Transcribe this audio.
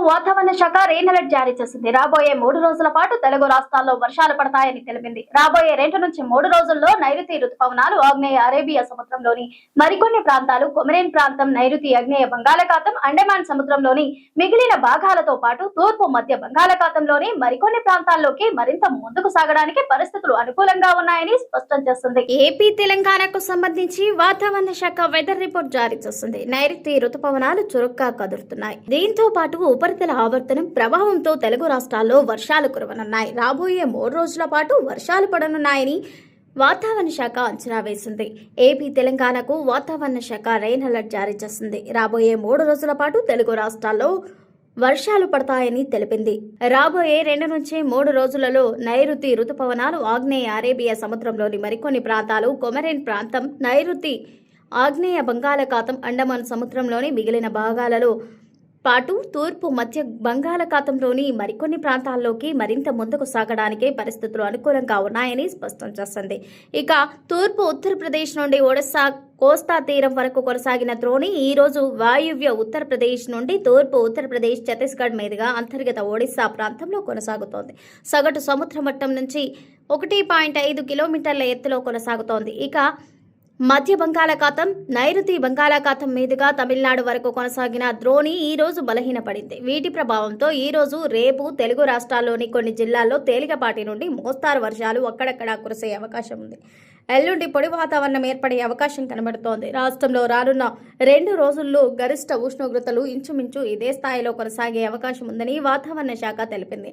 వాతావరణ శాఖ rain alert జారీ చేసింది. రాబోయే 3 రోజుల పాటు తెలుగు రాష్ట్రాల్లో వర్షాలు పడతాయని తెలిపింది. రాబోయే 2 నుంచి 3 రోజుల్లో నైరుతి రుతుపవనాలు ఆగ్నేయ అరేబియా సముద్రంలోని మరికొన్ని ప్రాంతాలు, కొమరేన్ ప్రాంతం, నైరుతి ఆగ్నేయ బంగాళాఖాతం, అండమాన్ సముద్రంలోని మిగిలిన భాగాలతో పాటు తూర్పు మధ్య బంగాళాఖాతంలోని మరికొన్ని ప్రాంతాల్లోకి మరింత ముందుకు సాగడానికి పరిస్థితులు అనుకూలంగా ఉన్నాయని స్పష్టం చేస్తుంది. ఏపీ, తెలంగాణకు సంబంధించి వాతావరణ శాఖ వెదర్ రిపోర్ట్ జారీ చేస్తుంది. నైరుతి రుతుపవనాలు చురుగ్గా కదులుతున్నాయి. దీంతో పాటు ఉపరితల ఆవర్తనం ప్రభావంతో తెలుగు రాష్ట్రాల్లో వర్షాలు కురవనున్నాయి. రాబోయే 3 రోజుల పాటు వర్షాలు పడనున్నాయని వాతావరణ శాఖ అంచనా వేసింది. ఏపీ, తెలంగాణకు వాతావరణ శాఖ రెయిన్ అలర్ట్ జారీ చేసింది. రాబోయే 3 రోజుల పాటు తెలుగు రాష్ట్రాల్లో వర్షాలు పడతాయని తెలిపింది. రాబోయే 2 నుంచి 3 రోజులలో నైరుతి రుతుపవనాలు ఆగ్నేయ అరేబియా సముద్రంలోని మరికొన్ని ప్రాంతాలు, కొమరేన్ ప్రాంతం, నైరుతి ఆగ్నేయ బంగాళాఖాతం, అండమాన్ సముద్రంలోని మిగిలిన భాగాలలో పాటు తూర్పు మధ్య బంగాళాఖాతంలోని మరికొన్ని ప్రాంతాల్లోకి మరింత ముందుకు సాగడానికి పరిస్థితులు అనుకూలంగా ఉన్నాయని స్పష్టం చేసింది. ఇక తూర్పు ఉత్తరప్రదేశ్ నుండి ఒడిశా కోస్తా తీరం వరకు కొనసాగిన ద్రోణి ఈ రోజు వాయువ్య ఉత్తరప్రదేశ్ నుండి తూర్పు ఉత్తరప్రదేశ్, ఛత్తీస్గఢ్ మీదుగా అంతర్గత ఒడిశా ప్రాంతంలో కొనసాగుతోంది. సగటు సముద్ర మట్టం నుంచి 1.5 కిలోమీటర్ల ఎత్తులో కొనసాగుతోంది. ఇక మధ్య బంగాళాఖాతం, నైరుతి బంగాళాఖాతం మీదుగా తమిళనాడు వరకు కొనసాగిన ద్రోణి ఈ రోజు బలహీనపడింది. వీటి ప్రభావంతో ఈ రోజు, రేపు తెలుగు రాష్ట్రాల్లోని కొన్ని జిల్లాల్లో తేలికపాటి నుండి మోస్తారు వర్షాలు అక్కడక్కడా కురిసే అవకాశం ఉంది. ఎల్లుండి పొడి వాతావరణం ఏర్పడే అవకాశం కనబడుతోంది. రాష్ట్రంలో రానున్న 2 రోజుల్లో గరిష్ట ఉష్ణోగ్రతలు ఇంచుమించు ఇదే స్థాయిలో కొనసాగే అవకాశం ఉందని వాతావరణ శాఖ తెలిపింది.